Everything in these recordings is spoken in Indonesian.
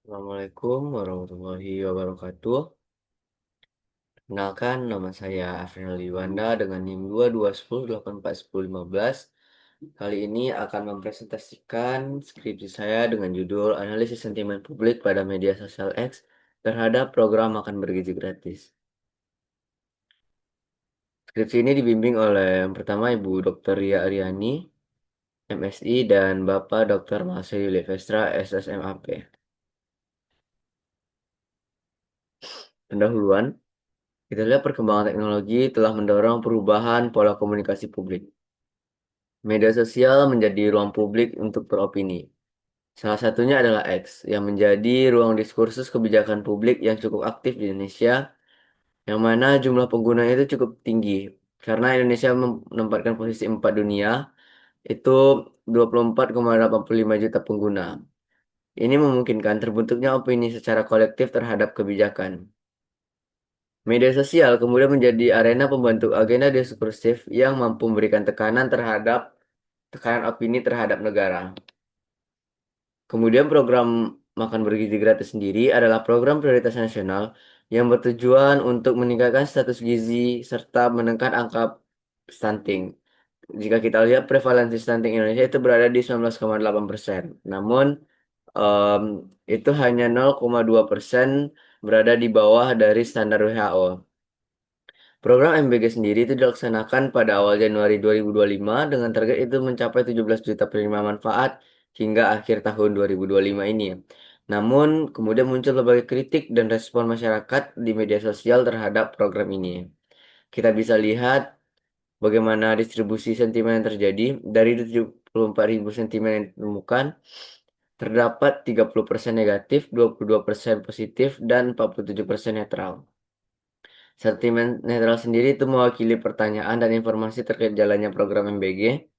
Assalamualaikum warahmatullahi wabarakatuh. Kenalkan, nama saya Afril Liwanda dengan NIM 2210841015. Kali ini akan mempresentasikan skripsi saya dengan judul Analisis Sentimen Publik pada Media Sosial X terhadap program makan bergizi gratis. Skripsi ini dibimbing oleh yang pertama Ibu Dr. Ria Aryani, MSI, dan Bapak Dr. Masih Yulivestra, SSMAP. Pendahuluan, kita lihat perkembangan teknologi telah mendorong perubahan pola komunikasi publik. Media sosial menjadi ruang publik untuk beropini. Salah satunya adalah X, yang menjadi ruang diskursus kebijakan publik yang cukup aktif di Indonesia, yang mana jumlah penggunanya itu cukup tinggi. Karena Indonesia menempatkan posisi 4 dunia, itu 24,85 juta pengguna. Ini memungkinkan terbentuknya opini secara kolektif terhadap kebijakan. Media sosial kemudian menjadi arena pembentuk agenda diskursif yang mampu memberikan tekanan opini terhadap negara. Kemudian program makan bergizi gratis sendiri adalah program prioritas nasional yang bertujuan untuk meningkatkan status gizi serta menekan angka stunting. Jika kita lihat prevalensi stunting Indonesia itu berada di 19,8%. Namun em, itu hanya 0,2% berada di bawah dari standar WHO. Program MBG sendiri itu dilaksanakan pada awal Januari 2025 dengan target itu mencapai 17 juta penerima manfaat hingga akhir tahun 2025 ini. Namun, kemudian muncul berbagai kritik dan respon masyarakat di media sosial terhadap program ini. Kita bisa lihat bagaimana distribusi sentimen yang terjadi. Dari 74.000 sentimen yang ditemukan, terdapat 30% negatif, 22% positif, dan 47% netral. Sentimen netral sendiri itu mewakili pertanyaan dan informasi terkait jalannya program MBG.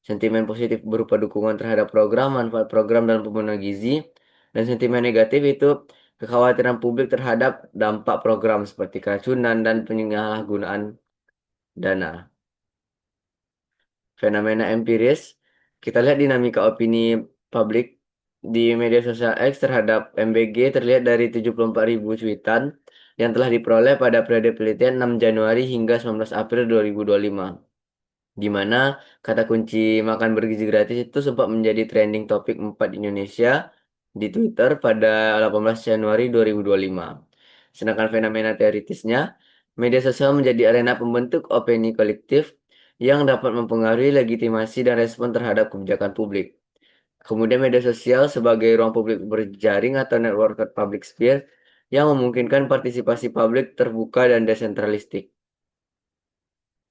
Sentimen positif berupa dukungan terhadap program, manfaat program dan pemenuhan gizi. Dan sentimen negatif itu kekhawatiran publik terhadap dampak program seperti keracunan dan penyalahgunaan dana. Fenomena empiris, kita lihat dinamika opini publik di media sosial X terhadap MBG terlihat dari 74.000 cuitan yang telah diperoleh pada periode penelitian 6 Januari hingga 19 April 2025. Di mana kata kunci makan bergizi gratis itu sempat menjadi trending topik 4 Indonesia di Twitter pada 18 Januari 2025. Sedangkan fenomena teoritisnya, media sosial menjadi arena pembentuk opini kolektif yang dapat mempengaruhi legitimasi dan respon terhadap kebijakan publik. Kemudian media sosial sebagai ruang publik berjaring atau network public sphere yang memungkinkan partisipasi publik terbuka dan desentralistik.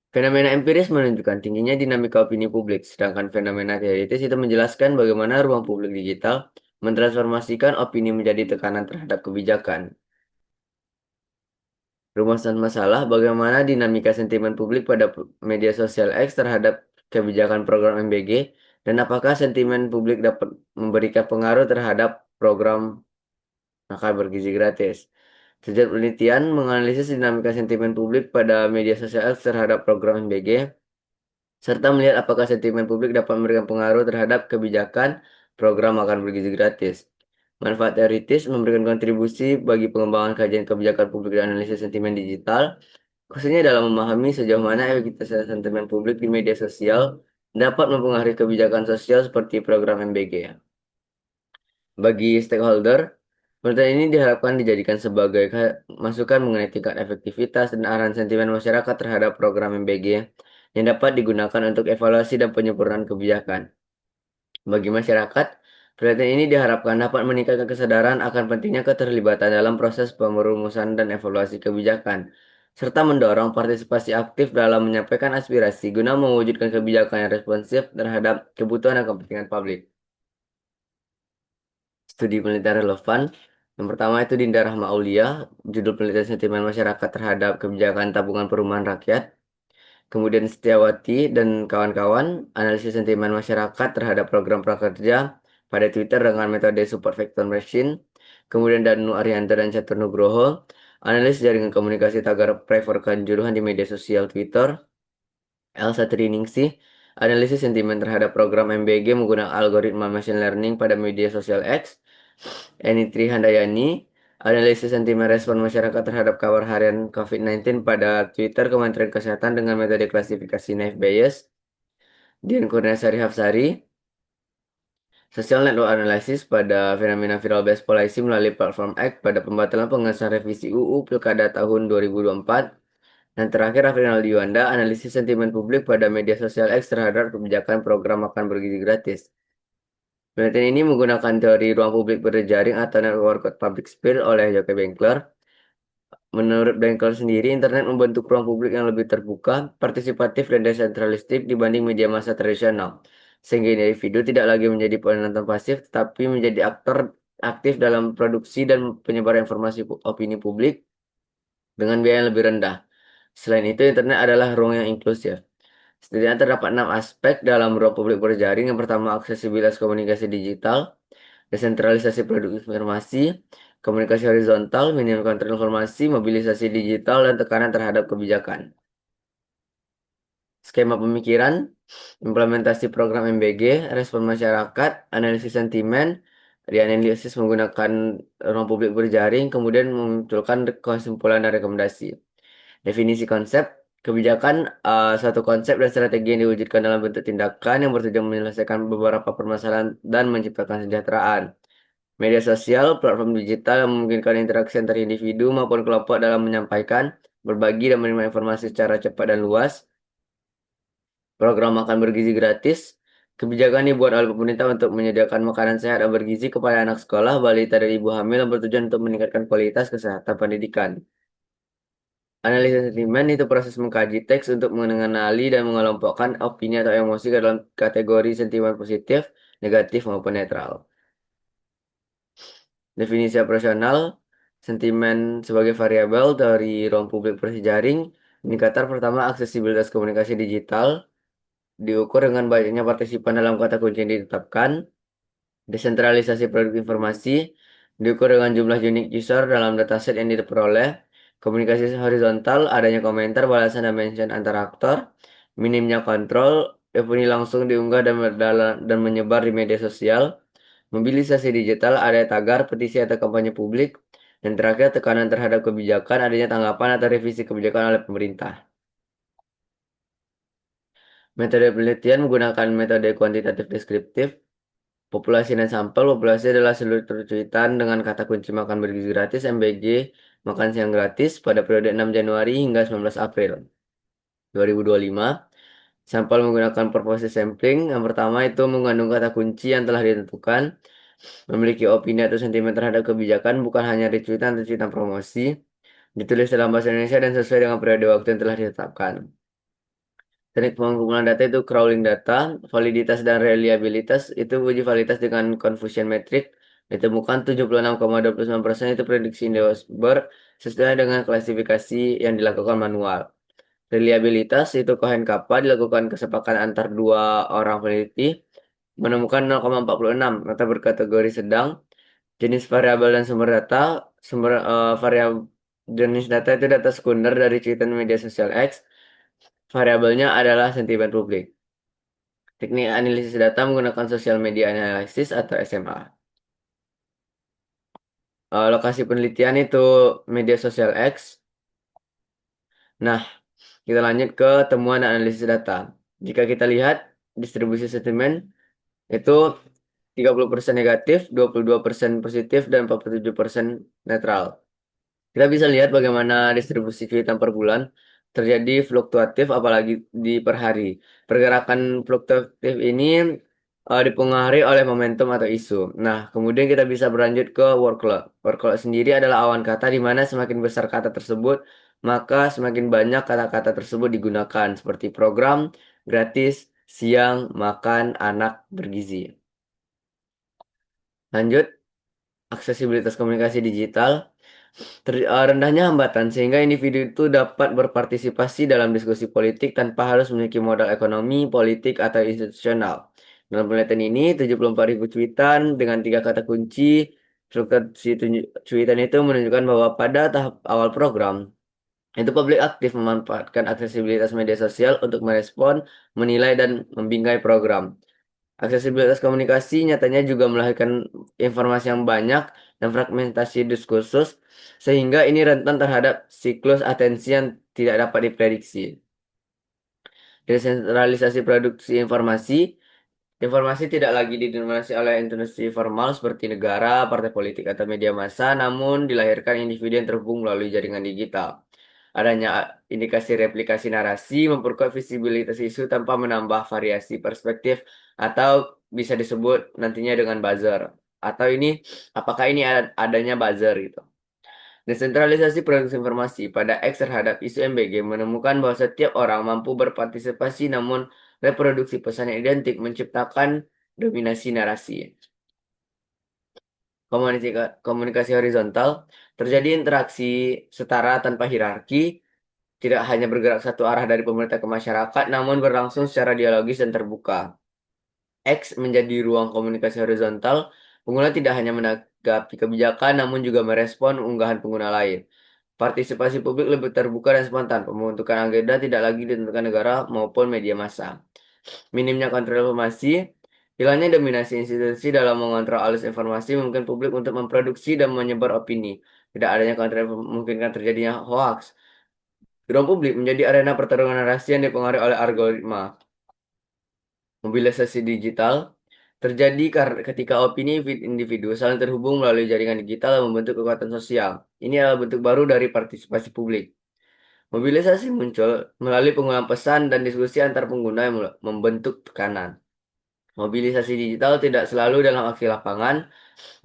Fenomena empiris menunjukkan tingginya dinamika opini publik, sedangkan fenomena teoritis itu menjelaskan bagaimana ruang publik digital mentransformasikan opini menjadi tekanan terhadap kebijakan. Rumusan masalah bagaimana dinamika sentimen publik pada media sosial X terhadap kebijakan program MBG dan apakah sentimen publik dapat memberikan pengaruh terhadap program makan bergizi gratis. Sejak penelitian menganalisis dinamika sentimen publik pada media sosial X terhadap program MBG serta melihat apakah sentimen publik dapat memberikan pengaruh terhadap kebijakan program makan bergizi gratis. Manfaat teoritis memberikan kontribusi bagi pengembangan kajian kebijakan publik dan analisis sentimen digital, khususnya dalam memahami sejauh mana efektivitas sentimen publik di media sosial dapat mempengaruhi kebijakan sosial seperti program MBG. Bagi stakeholder, penelitian ini diharapkan dijadikan sebagai masukan mengenai tingkat efektivitas dan arahan sentimen masyarakat terhadap program MBG yang dapat digunakan untuk evaluasi dan penyempurnaan kebijakan. Bagi masyarakat, penelitian ini diharapkan dapat meningkatkan kesadaran akan pentingnya keterlibatan dalam proses pemerumusan dan evaluasi kebijakan, serta mendorong partisipasi aktif dalam menyampaikan aspirasi guna mewujudkan kebijakan yang responsif terhadap kebutuhan dan kepentingan publik. Studi penelitian relevan. Yang pertama itu Dinda Rahma Aulia, judul penelitian sentimen masyarakat terhadap kebijakan tabungan perumahan rakyat. Kemudian Setiawati dan kawan-kawan, analisis sentimen masyarakat terhadap program prakerja pada Twitter dengan metode Super Vector Machine. Kemudian Danu Arianta dan Catur Nugroho, analisis jaringan komunikasi tagar prefer Kanjuruhan di media sosial Twitter. Elsa Triningsih, analisis sentimen terhadap program MBG menggunakan algoritma machine learning pada media sosial X. Enitri Handayani, analisis sentimen respon masyarakat terhadap kabar harian COVID-19 pada Twitter Kementerian Kesehatan dengan metode klasifikasi Naive Bayes. Dian Kurniasari Hafsari, Social Network Analysis pada fenomena viral based policy melalui platform X pada pembatalan pengesahan revisi UU Pilkada tahun 2024. Dan terakhir, Afrinal Yuanda, analisis sentimen publik pada media sosial X terhadap kebijakan program makan bergizi gratis. Penelitian ini menggunakan teori ruang publik berjejaring atau network public sphere oleh Jocke Benkler. Menurut Benkler sendiri, internet membentuk ruang publik yang lebih terbuka, partisipatif, dan desentralistik dibanding media massa tradisional. Sehingga individu tidak lagi menjadi penonton pasif, tetapi menjadi aktor aktif dalam produksi dan penyebaran informasi opini publik dengan biaya yang lebih rendah. Selain itu, internet adalah ruang yang inklusif. Setidaknya terdapat 6 aspek dalam ruang publik berjaring. Yang pertama, aksesibilitas komunikasi digital, desentralisasi produk informasi, komunikasi horizontal, minim kontrol informasi, mobilisasi digital, dan tekanan terhadap kebijakan. Skema pemikiran, implementasi program MBG, respon masyarakat, analisis sentimen, dianalisis menggunakan ruang publik berjaring, kemudian memunculkan kesimpulan dan rekomendasi. Definisi konsep, kebijakan, suatu konsep dan strategi yang diwujudkan dalam bentuk tindakan yang bertujuan menyelesaikan beberapa permasalahan dan menciptakan kesejahteraan. Media sosial, platform digital yang memungkinkan interaksi antar individu maupun kelompok dalam menyampaikan, berbagi, dan menerima informasi secara cepat dan luas. Program makan bergizi gratis, kebijakan dibuat oleh pemerintah untuk menyediakan makanan sehat dan bergizi kepada anak sekolah, balita, dan ibu hamil yang bertujuan untuk meningkatkan kualitas kesehatan pendidikan. Analisis sentimen itu proses mengkaji teks untuk mengenali dan mengelompokkan opini atau emosi ke dalam kategori sentimen positif, negatif, maupun netral. Definisi operasional, sentimen sebagai variabel dari ruang publik berjejaring. Indikator pertama, aksesibilitas komunikasi digital, diukur dengan banyaknya partisipan dalam kata kunci yang ditetapkan. Desentralisasi produk informasi, diukur dengan jumlah unique user dalam dataset yang diperoleh. Komunikasi horizontal, adanya komentar, balasan, dan mention antar aktor. Minimnya kontrol, opini langsung diunggah dan menyebar di media sosial. Mobilisasi digital, ada tagar, petisi, atau kampanye publik. Dan terakhir, tekanan terhadap kebijakan, adanya tanggapan atau revisi kebijakan oleh pemerintah. Metode penelitian menggunakan metode kuantitatif deskriptif. Populasi dan sampel, populasi adalah seluruh cuitan dengan kata kunci makan bergizi gratis MBG, makan siang gratis pada periode 6 Januari hingga 19 April 2025. Sampel menggunakan purpose sampling. Yang pertama itu mengandung kata kunci yang telah ditentukan, memiliki opini atau sentimen terhadap kebijakan, bukan hanya retweetan atau cuitan promosi, ditulis dalam bahasa Indonesia dan sesuai dengan periode waktu yang telah ditetapkan. Teknik pengumpulan data itu crawling data, validitas dan reliabilitas itu uji validitas dengan confusion metric ditemukan 76,29% itu prediksi Indosber sesuai dengan klasifikasi yang dilakukan manual. Reliabilitas itu Cohen Kappa dilakukan kesepakatan antar dua orang peneliti menemukan 0,46 data berkategori sedang. Jenis variabel dan sumber data, variabel jenis data itu data sekunder dari cuitan media sosial X. Variabelnya adalah sentimen publik. Teknik analisis data menggunakan social media analysis atau SMA. Lokasi penelitian itu media sosial X. Nah, kita lanjut ke temuan dan analisis data. Jika kita lihat distribusi sentimen itu 30% negatif, 22% positif, dan 47% netral. Kita bisa lihat bagaimana distribusi cuitan per bulan terjadi fluktuatif apalagi di per hari. Pergerakan fluktuatif ini dipengaruhi oleh momentum atau isu. Nah, kemudian kita bisa berlanjut ke workload. Workload sendiri adalah awan kata di mana semakin besar kata tersebut, maka semakin banyak kata-kata tersebut digunakan seperti program, gratis, siang, makan, anak, bergizi. Lanjut, aksesibilitas komunikasi digital. Rendahnya hambatan sehingga individu itu dapat berpartisipasi dalam diskusi politik tanpa harus memiliki modal ekonomi, politik, atau institusional. Dalam penelitian ini, 74.000 cuitan dengan 3 kata kunci. Struktur cuitan itu menunjukkan bahwa pada tahap awal program, itu publik aktif memanfaatkan aksesibilitas media sosial untuk merespon, menilai, dan membingkai program. Aksesibilitas komunikasi nyatanya juga melahirkan informasi yang banyak dan fragmentasi diskursus, sehingga ini rentan terhadap siklus atensi yang tidak dapat diprediksi. Desentralisasi produksi informasi, informasi tidak lagi didominasi oleh institusi formal seperti negara, partai politik, atau media massa, namun dilahirkan individu yang terhubung melalui jaringan digital. Adanya indikasi replikasi narasi memperkuat visibilitas isu tanpa menambah variasi perspektif atau bisa disebut nantinya dengan buzzer. Atau ini, apakah ini adanya buzzer gitu. Desentralisasi produksi informasi pada X terhadap isu MBG menemukan bahwa setiap orang mampu berpartisipasi namun reproduksi pesan yang identik menciptakan dominasi narasi. Komunikasi horizontal terjadi interaksi setara tanpa hierarki, tidak hanya bergerak satu arah dari pemerintah ke masyarakat, namun berlangsung secara dialogis dan terbuka. X menjadi ruang komunikasi horizontal, pengguna tidak hanya menanggapi kebijakan, namun juga merespon unggahan pengguna lain. Partisipasi publik lebih terbuka dan spontan. Pembentukan agenda tidak lagi ditentukan negara maupun media massa. Minimnya kontrol informasi, hilangnya dominasi institusi dalam mengontrol alur informasi mungkin publik untuk memproduksi dan menyebar opini. Tidak adanya kontrol memungkinkan terjadinya hoax. Ruang publik menjadi arena pertarungan narasi yang dipengaruhi oleh algoritma. Mobilisasi digital terjadi karena ketika opini individu saling terhubung melalui jaringan digital dan membentuk kekuatan sosial. Ini adalah bentuk baru dari partisipasi publik. Mobilisasi muncul melalui pengumpulan pesan dan diskusi antar pengguna yang membentuk tekanan. Mobilisasi digital tidak selalu dalam aksi lapangan.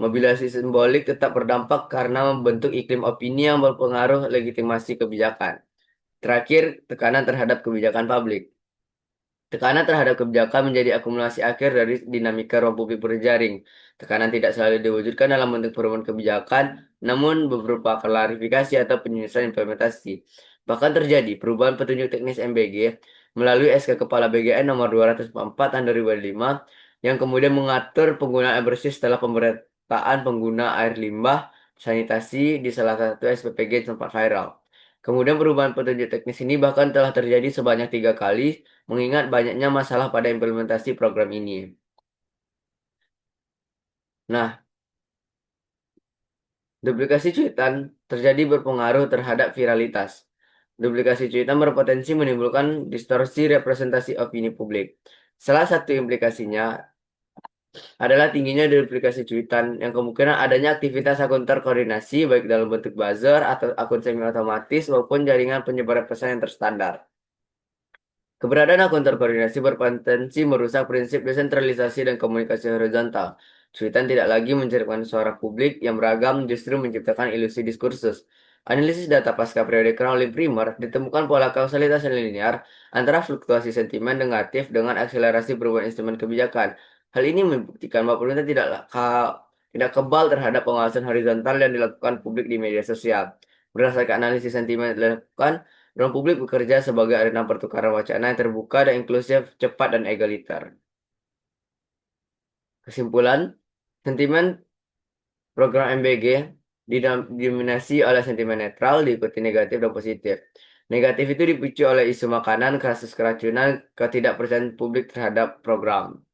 Mobilisasi simbolik tetap berdampak karena membentuk iklim opini yang berpengaruh legitimasi kebijakan. Terakhir, tekanan terhadap kebijakan publik. Tekanan terhadap kebijakan menjadi akumulasi akhir dari dinamika ruang publik berjaring. Tekanan tidak selalu diwujudkan dalam bentuk perubahan kebijakan, namun berupa klarifikasi atau penyelesaian implementasi. Bahkan terjadi perubahan petunjuk teknis MBG melalui SK Kepala BGN nomor 204 tahun 2005 yang kemudian mengatur penggunaan air bersih setelah pemberitaan pengguna air limbah sanitasi di salah satu SPPG sempat viral. Kemudian perubahan petunjuk teknis ini bahkan telah terjadi sebanyak 3 kali mengingat banyaknya masalah pada implementasi program ini. Nah, duplikasi cuitan terjadi berpengaruh terhadap viralitas. Duplikasi cuitan berpotensi menimbulkan distorsi representasi opini publik. Salah satu implikasinya adalah tingginya duplikasi cuitan yang kemungkinan adanya aktivitas akun terkoordinasi baik dalam bentuk buzzer atau akun semi otomatis maupun jaringan penyebaran pesan yang terstandar. Keberadaan akun terkoordinasi berpotensi merusak prinsip desentralisasi dan komunikasi horizontal. Cuitan tidak lagi mencerminkan suara publik yang beragam, justru menciptakan ilusi diskursus. Analisis data pasca periode Crowley Primer ditemukan pola kausalitas yang linear antara fluktuasi sentimen negatif dengan akselerasi perubahan instrumen kebijakan. Hal ini membuktikan bahwa pemerintah tidak kebal terhadap pengawasan horizontal yang dilakukan publik di media sosial. Berdasarkan analisis sentimen yang dilakukan, ruang publik bekerja sebagai arena pertukaran wacana yang terbuka dan inklusif, cepat dan egaliter. Kesimpulan, sentimen program MBG didominasi oleh sentimen netral, diikuti negatif dan positif. Negatif itu dipicu oleh isu makanan, kasus keracunan, ketidakpercayaan publik terhadap program.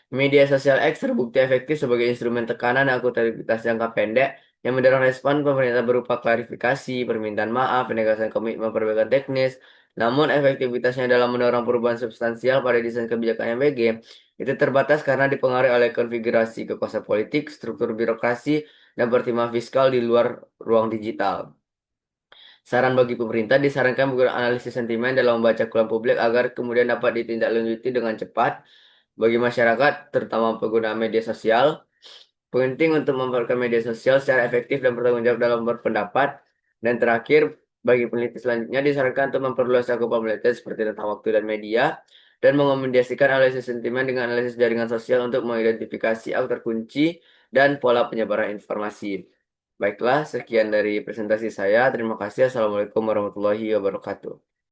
Media sosial X terbukti efektif sebagai instrumen tekanan dan akuntabilitas jangka pendek yang mendorong respon pemerintah berupa klarifikasi, permintaan maaf, penegasan komitmen perbaikan teknis. Namun efektivitasnya dalam mendorong perubahan substansial pada desain kebijakan MBG itu terbatas karena dipengaruhi oleh konfigurasi kekuasaan politik, struktur birokrasi, dan pertimbangan fiskal di luar ruang digital. Saran bagi pemerintah disarankan menggunakan analisis sentimen dalam membaca keluhan publik agar kemudian dapat ditindaklanjuti dengan cepat. Bagi masyarakat, terutama pengguna media sosial, penting untuk memanfaatkan media sosial secara efektif dan bertanggung jawab dalam berpendapat. Dan terakhir, bagi peneliti selanjutnya disarankan untuk memperluas cakupan penelitian seperti tentang waktu dan media, dan mengombinasikan analisis sentimen dengan analisis jaringan sosial untuk mengidentifikasi aktor kunci dan pola penyebaran informasi. Baiklah, sekian dari presentasi saya. Terima kasih. Assalamualaikum warahmatullahi wabarakatuh.